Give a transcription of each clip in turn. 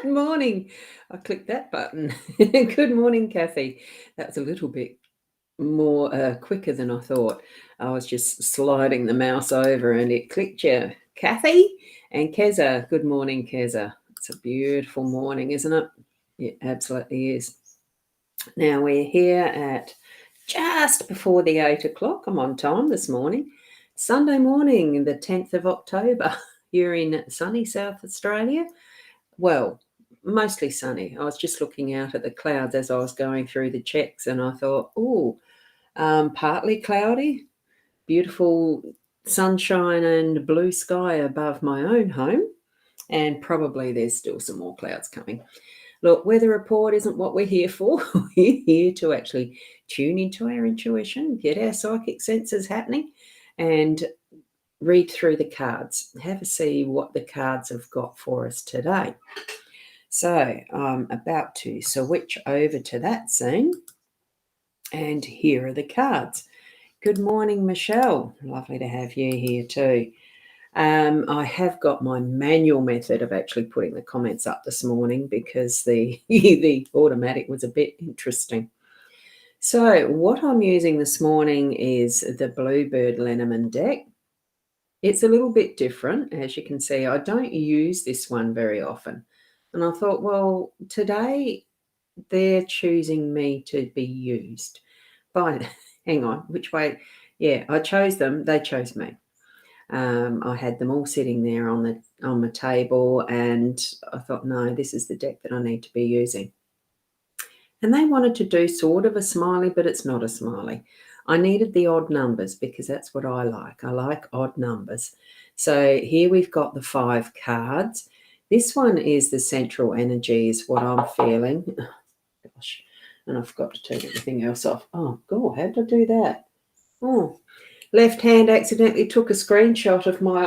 Good morning. I clicked that button. Good morning, Kathy. That was a little bit more quicker than I thought. I was just sliding the mouse over and it clicked you. Kathy and Keza. Good morning, Keza. It's a beautiful morning, isn't it? It absolutely is. Now we're here at just before the 8 o'clock. I'm on time this morning. Sunday morning, the 10th of October, here in sunny South Australia. Well, mostly sunny. I was just looking out at the clouds as I was going through the checks and I thought, partly cloudy, beautiful sunshine and blue sky above my own home, and probably there's still some more clouds coming. Look, weather report isn't what we're here for. We're here to actually tune into our intuition, get our psychic senses happening, and read through the cards. Have a see what the cards have got for us today. So I'm about to switch over to that scene, and here are the cards. Good morning, Michelle. Lovely to have you here too. I have got my manual method of actually putting the comments up this morning because the automatic was a bit interesting. So what I'm using this morning is the Bluebird Lenormand deck. It's a little bit different, as you can see. I don't use this one very often. And I thought, well, today they're choosing me to be used. But hang on, which way? Yeah, I chose them. They chose me. I had them all sitting there on my table, and I thought, no, this is the deck that I need to be using. And they wanted to do sort of a smiley, but it's not a smiley. I needed the odd numbers because that's what I like. I like odd numbers. So here we've got the 5 cards. This one is the central energy, is what I'm feeling. Oh, gosh, and I forgot to turn everything else off. Oh, God, how did I do that? Oh, left hand accidentally took a screenshot of my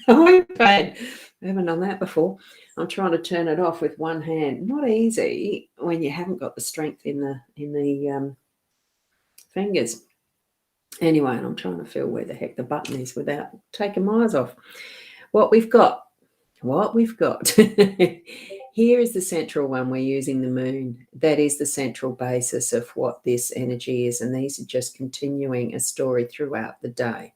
iPad. I haven't done that before. I'm trying to turn it off with one hand. Not easy when you haven't got the strength in the fingers. Anyway, and I'm trying to feel where the heck the button is without taking my eyes off. What we've got. Here is the central one. We're using the moon. That is the central basis of what this energy is, and these are just continuing a story throughout the day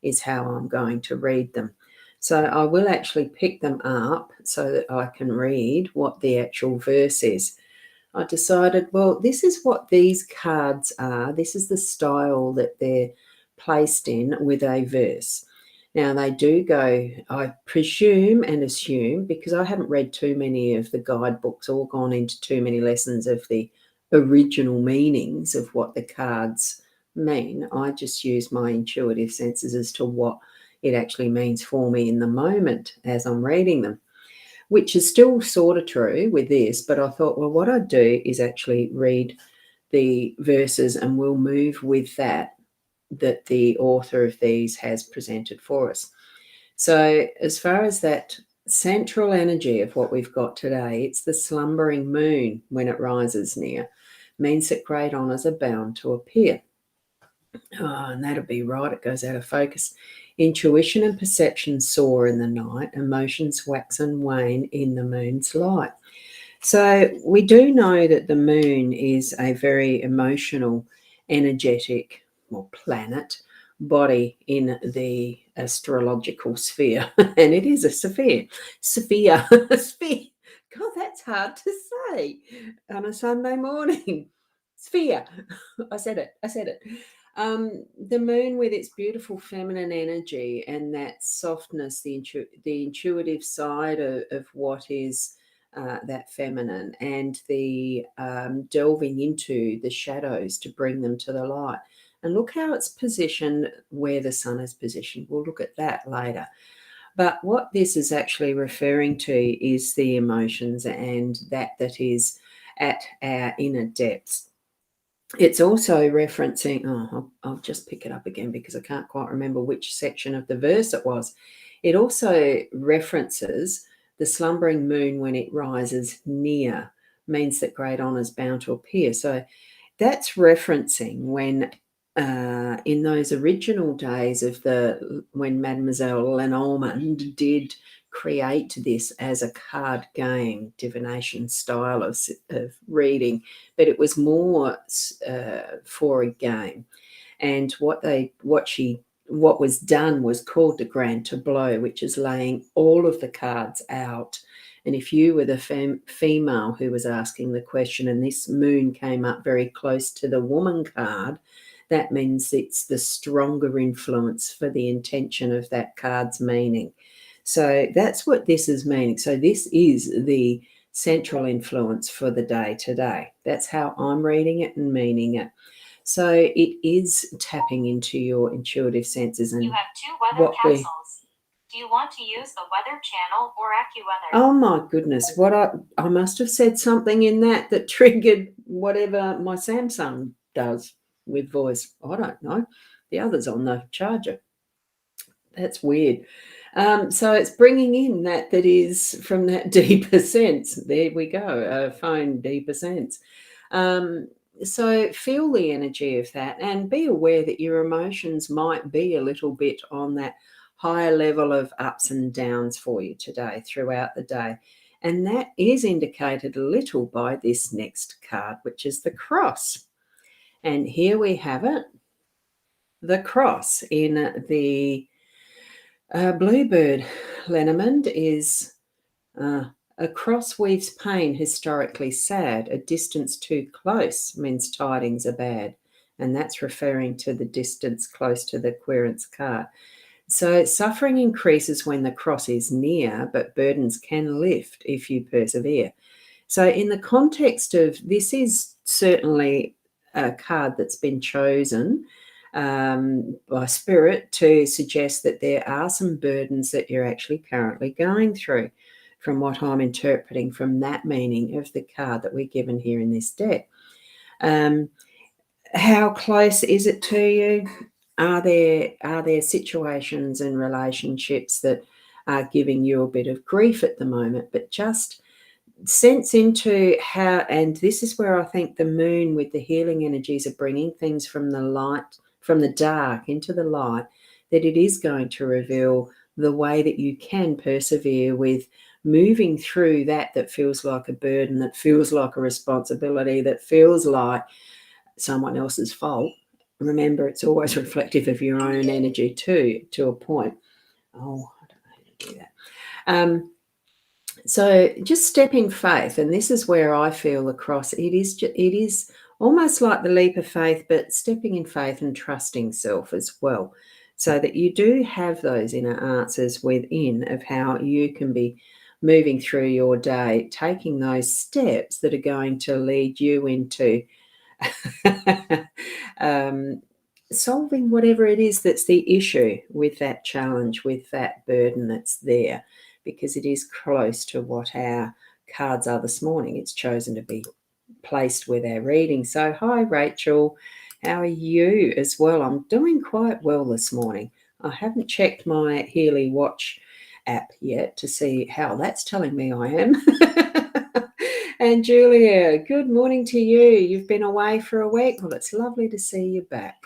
is how I'm going to read them. So I will actually pick them up so that I can read what the actual verse is. I decided, well, this is what these cards are. This is the style that they're placed in with a verse. Now, they do go, I presume and assume, because I haven't read too many of the guidebooks or gone into too many lessons of the original meanings of what the cards mean. I just use my intuitive senses as to what it actually means for me in the moment as I'm reading them, which is still sort of true with this. But I thought, well, what I'd do is actually read the verses and we'll move with that the author of these has presented for us. So as far as that central energy of what we've got today, it's the slumbering moon when it rises near, means that great honours are bound to appear. Oh, and that'll be right. It goes out of focus. Intuition and perception soar in the night. Emotions wax and wane in the moon's light. So we do know that the moon is a very emotional, energetic, planet body in the astrological sphere. And it is a sphere. Sphere. God, that's hard to say on a Sunday morning. Sphere. I said it. The moon with its beautiful feminine energy and that softness, the intuitive side of what is that feminine, and the delving into the shadows to bring them to the light. And look how it's positioned where the sun is positioned. We'll look at that later. But what this is actually referring to is the emotions and that is at our inner depths. It's also referencing, I'll just pick it up again because I can't quite remember which section of the verse it was. It also references the slumbering moon when it rises near, means that great honour's bound to appear. So that's referencing when in those original days of when Mademoiselle Lenormand did create this as a card game, divination style of reading, but it was more for a game. And what was done was called the grand tableau, which is laying all of the cards out. And if you were the female who was asking the question and this moon came up very close to the woman card, that means it's the stronger influence for the intention of that card's meaning. So that's what this is meaning. So this is the central influence for the day today. That's how I'm reading it and meaning it. So it is tapping into your intuitive senses. And you have 2 weather capsules. Do you want to use the Weather Channel or AccuWeather? Oh my goodness, what I must have said something in that triggered whatever my Samsung does with voice. I don't know. The other's on the charger. That's weird. So it's bringing in that is from that deeper sense. There we go, phone deeper sense. So feel the energy of that and be aware that your emotions might be a little bit on that higher level of ups and downs for you today throughout the day. And that is indicated a little by this next card, which is the cross. And here we have it, the cross in the Bluebird. Lenormand is a cross weaves pain, historically sad. A distance too close means tidings are bad. And that's referring to the distance close to the querence card. So suffering increases when the cross is near, but burdens can lift if you persevere. So in the context of this is certainly a card that's been chosen by Spirit to suggest that there are some burdens that you're actually currently going through, from what I'm interpreting from that meaning of the card that we're given here in this deck. How close is it to you? Are there situations and relationships that are giving you a bit of grief at the moment? But just sense into how, and this is where I think the moon with the healing energies are bringing things from the light, from the dark into the light, that it is going to reveal the way that you can persevere with moving through that feels like a burden, that feels like a responsibility, that feels like someone else's fault. Remember, it's always reflective of your own energy too, to a point. Oh, I don't know how to do that. So just step in faith, and this is where I feel the cross. It is almost like the leap of faith, but stepping in faith and trusting self as well, so that you do have those inner answers within of how you can be moving through your day, taking those steps that are going to lead you into solving whatever it is that's the issue with that challenge, with that burden that's there, because it is close to what our cards are this morning. It's chosen to be placed with our reading. So hi Rachel, how are you as well? I'm doing quite well this morning. I haven't checked my Healy Watch app yet to see how that's telling me I am. And Julia, good morning to you. You've been away for a week. Well, it's lovely to see you back.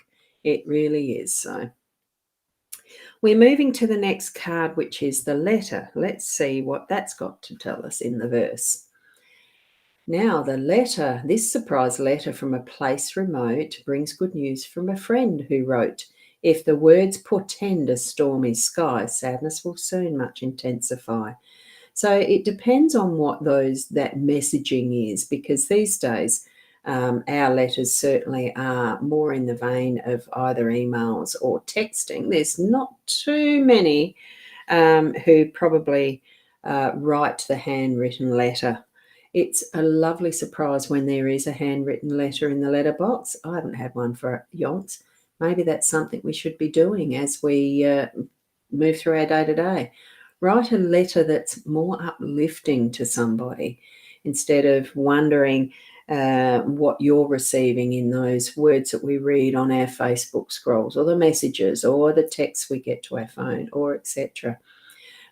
It really is. So we're moving to the next card, which is the letter. Let's see what that's got to tell us in the verse. Now, the letter, this surprise letter from a place remote, brings good news from a friend who wrote, "If the words portend a stormy sky, sadness will soon much intensify." So it depends on what that messaging is, because these days our letters certainly are more in the vein of either emails or texting. There's not too many who probably write the handwritten letter. It's a lovely surprise when there is a handwritten letter in the letterbox. I haven't had one for yonks. Maybe that's something we should be doing as we move through our day-to-day. Write a letter that's more uplifting to somebody instead of wondering what you're receiving in those words that we read on our Facebook scrolls, or the messages, or the texts we get to our phone, or etc.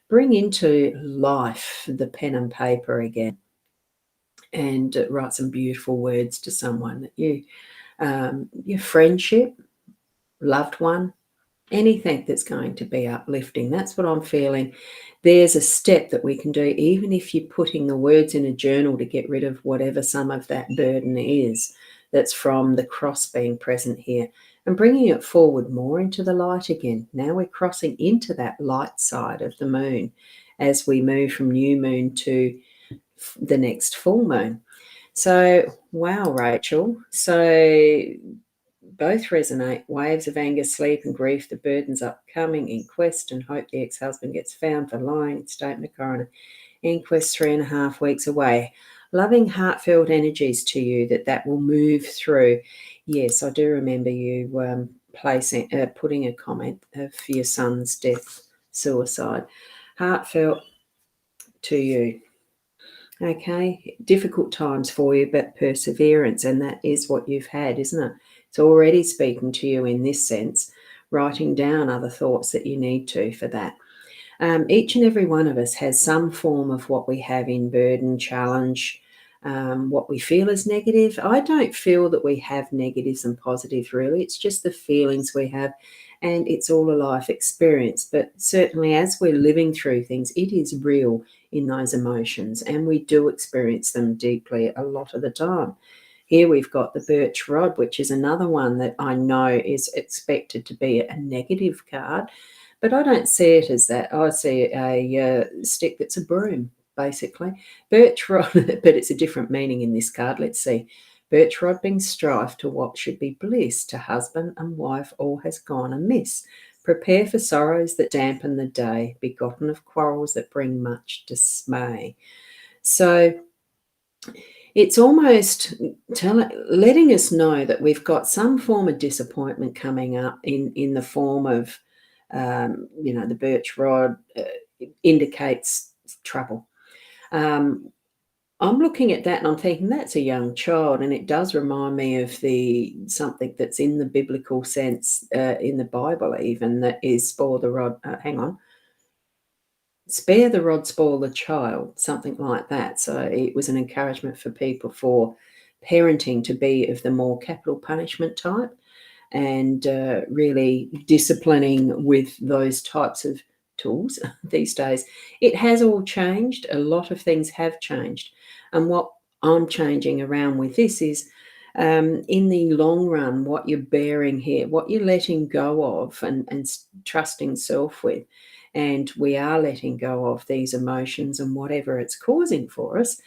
Bring into life the pen and paper again and write some beautiful words to someone that your friendship, loved one, anything that's going to be uplifting. That's what I'm feeling. There's a step that we can do, even if you're putting the words in a journal to get rid of whatever some of that burden is that's from the cross being present here, and bringing it forward more into the light again. Now we're crossing into that light side of the moon as we move from new moon to the next full moon. So, wow, Rachel. So both resonate. Waves of anger, sleep, and grief. The burdens upcoming. Inquest and hope the ex-husband gets found for lying. Statement of coroner. Inquest 3.5 weeks away. Loving, heartfelt energies to you that will move through. Yes, I do remember you putting a comment of your son's death, suicide. Heartfelt to you. Okay, difficult times for you, but perseverance, and that is what you've had, isn't it? It's already speaking to you in this sense, writing down other thoughts that you need to for that. Each and every one of us has some form of what we have in burden, challenge, what we feel is negative. I don't feel that we have negatives and positives, really. It's just the feelings we have, and it's all a life experience. But certainly, as we're living through things, it is real in those emotions, and we do experience them deeply a lot of the time. Here we've got the birch rod, which is another one that I know is expected to be a negative card, but I don't see it as that. I see a stick that's a broom, basically. Birch rod, but it's a different meaning in this card. Let's see. Birch rod being strife to what should be bliss, to husband and wife all has gone amiss. Prepare for sorrows that dampen the day, begotten of quarrels that bring much dismay. So it's almost letting us know that we've got some form of disappointment coming up in the form of, the birch rod indicates trouble. I'm looking at that and I'm thinking that's a young child, and it does remind me of something that's in the biblical sense, in the Bible even, that is spoil the rod. Hang on. Spare the rod, spoil the child, something like that. So it was an encouragement for people for parenting to be of the more capital punishment type, and really disciplining with those types of tools these days. It has all changed. A lot of things have changed. And what I'm changing around with this is, in the long run, what you're bearing here, what you're letting go of and trusting self with. And we are letting go of these emotions and whatever it's causing for us.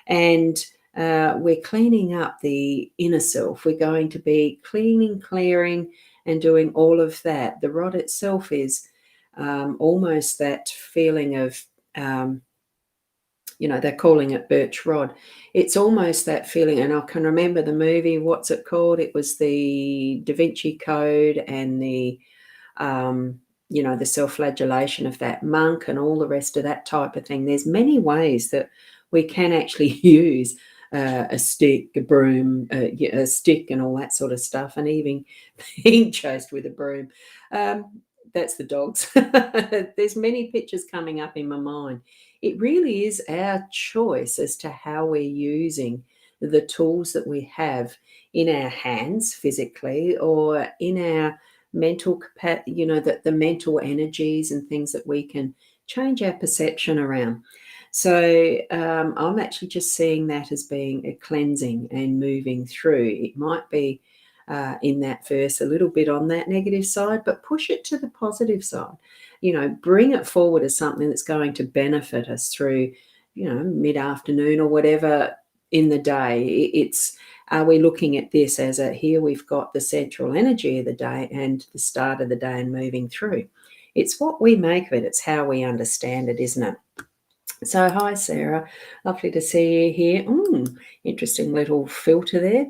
And we're cleaning up the inner self. We're going to be cleaning, clearing, and doing all of that. The rod itself is almost that feeling of, they're calling it birch rod. It's almost that feeling, and I can remember the movie, what's it called? It was the Da Vinci Code, and the self-flagellation of that monk and all the rest of that type of thing. There's many ways that we can actually use a stick, a broom, a stick and all that sort of stuff, and even being chased with a broom. That's the dogs. There's many pictures coming up in my mind. It really is our choice as to how we're using the tools that we have in our hands physically, or in our mental capacity, the mental energies and things that we can change our perception around. So I'm actually just seeing that as being a cleansing and moving through. It might be in that verse a little bit on that negative side, but push it to the positive side. Bring it forward as something that's going to benefit us through, mid-afternoon or whatever in the day. Are we looking at this as here we've got the central energy of the day and the start of the day and moving through? It's what we make of it. It's how we understand it, isn't it? So hi, Sarah. Lovely to see you here. Interesting little filter there.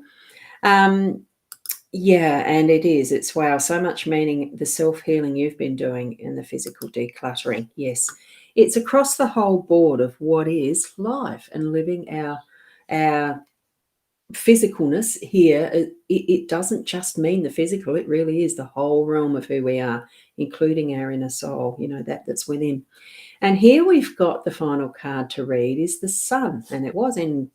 Yeah, and it is. It's wow, so much meaning, the self-healing you've been doing and the physical decluttering. Yes, it's across the whole board of what is life and living our physicalness here. It doesn't just mean the physical. It really is the whole realm of who we are, including our inner soul, that's within. And here we've got the final card to read is the sun, and it was in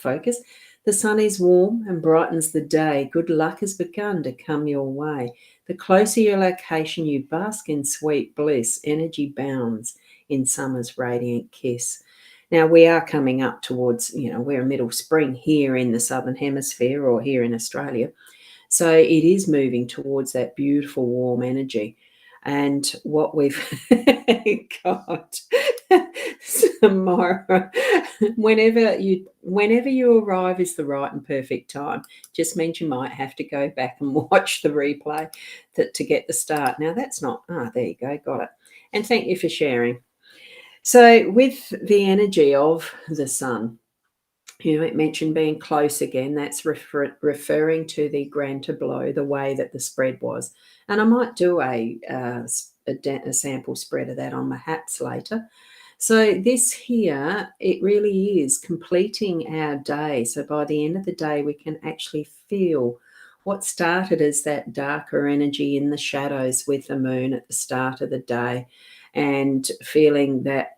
focus. The sun is warm and brightens the day. Good luck has begun to come your way. The closer your location, you bask in sweet bliss. Energy bounds in summer's radiant kiss. Now, we are coming up towards, we're middle spring here in the Southern Hemisphere or here in Australia. So it is moving towards that beautiful warm energy. And what we've got, Samara, whenever you arrive is the right and perfect time. Just means you might have to go back and watch the replay to get the start. Now that's not, there you go, got it. And thank you for sharing. So with the energy of the sun, it mentioned being close again. That's referring to the grand tableau, the way that the spread was. And I might do a sample spread of that on my haps later. So this here, it really is completing our day. So by the end of the day, we can actually feel what started as that darker energy in the shadows with the moon at the start of the day, and feeling that,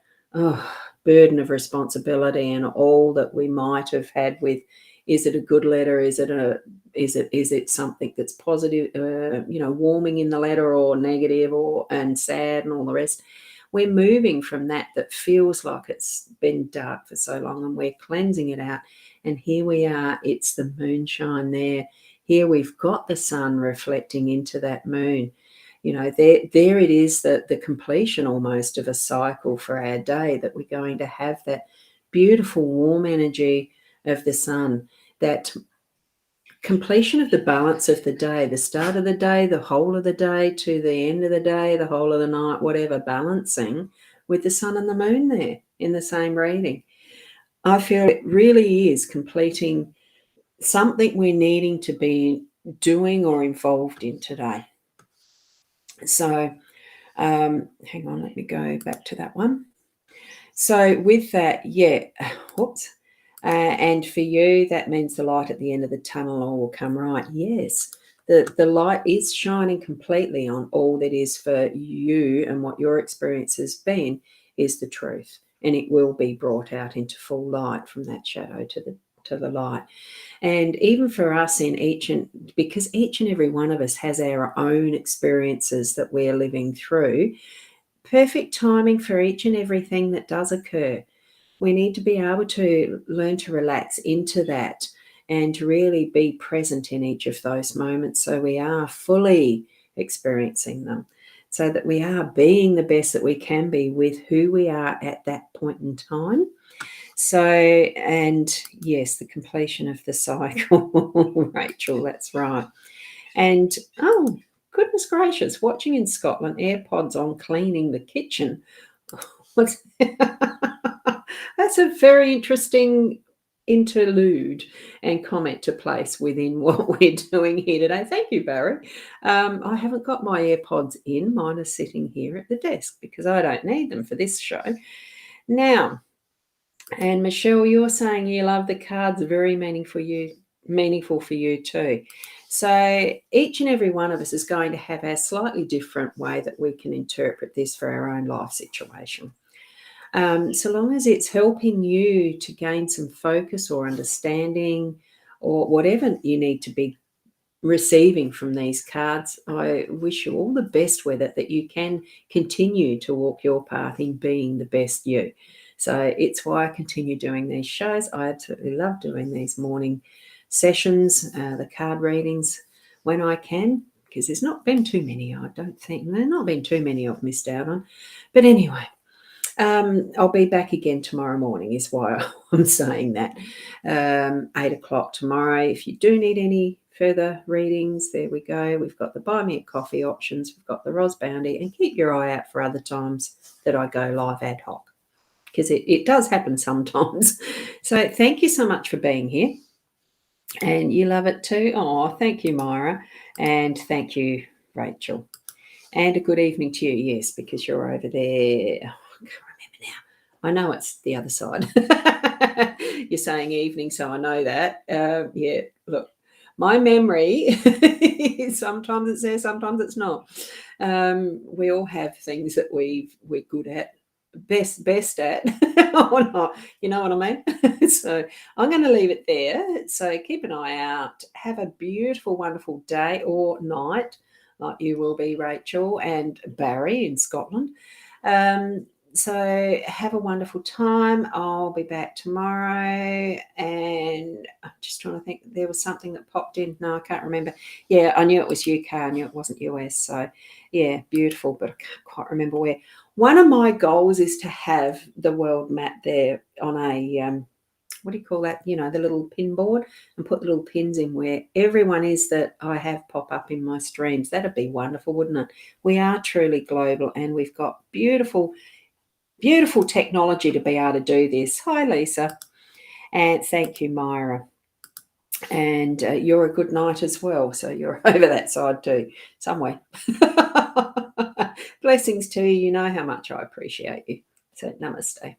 burden of responsibility and all that we might have had with, is it a good letter? Is it something that's positive, warming in the letter, or negative, and sad and all the rest? We're moving from that feels like it's been dark for so long, and we're cleansing it out. And here we are, it's the moonshine there. Here we've got the sun reflecting into that moon. There it is, the completion almost of a cycle for our day, that we're going to have that beautiful warm energy of the sun, that completion of the balance of the day, the start of the day, the whole of the day to the end of the day, the whole of the night, whatever, balancing with the sun and the moon there in the same reading. I feel it really is completing something we're needing to be doing or involved in today. So hang on, let me go back to that one. So with that, whoops. And for you, that means the light at the end of the tunnel all will come right. Yes, the light is shining completely on all that is for you, and what your experience has been is the truth. And it will be brought out into full light from that shadow to the light. And even for us because each and every one of us has our own experiences that we're living through, perfect timing for each and everything that does occur. We need to be able to learn to relax into that and to really be present in each of those moments, so we are fully experiencing them, so that we are being the best that we can be with who we are at that point in time. So, and yes, the completion of the cycle, Rachel, that's right. And, oh, goodness gracious, watching in Scotland, AirPods on, cleaning the kitchen. That's a very interesting interlude and comment to place within what we're doing here today. Thank you, Barry. I haven't got my AirPods in. Mine are sitting here at the desk because I don't need them for this show. Now, and Michelle, you're saying you love the cards, very meaningful for you too. So each and every one of us is going to have a slightly different way that we can interpret this for our own life situation. So long as it's helping you to gain some focus or understanding or whatever you need to be receiving from these cards, I wish you all the best with it, that you can continue to walk your path in being the best you. So it's why I continue doing these shows. I absolutely love doing these morning sessions, the card readings when I can, because there's not been too many, I don't think. There's not been too many I've missed out on. But anyway, I'll be back again tomorrow morning is why I'm saying that. 8 o'clock tomorrow. If you do need any further readings, there we go. We've got the Buy Me a Coffee options. We've got the Boundy, and keep your eye out for other times that I go live ad hoc, because it does happen sometimes. So thank you so much for being here. And you love it too. Oh, thank you, Myra. And thank you, Rachel. And a good evening to you, yes, because you're over there. I can't remember now. I know it's the other side. You're saying evening, so I know that. Yeah, look, my memory, sometimes it's there, sometimes it's not. We all have things that we're good at, best at or not. You know what I mean? So I'm going to leave it there. So keep an eye out. Have a beautiful, wonderful day or night, like you will be, Rachel and Barry in Scotland. So have a wonderful time. I'll be back tomorrow, and I'm just trying to think. There was something that popped in. No, I can't remember. Yeah, I knew it was UK. I knew it wasn't US. So yeah, beautiful, but I can't quite remember where. One of my goals is to have the world map there on a what do you call that? The little pin board, and put the little pins in where everyone is that I have pop up in my streams. That'd be wonderful, wouldn't it? We are truly global, and we've got beautiful, beautiful technology to be able to do this. Hi, Lisa, and thank you, Myra. And you're a good night as well, so you're over that side too, somewhere. Blessings to you. You know how much I appreciate you. So namaste.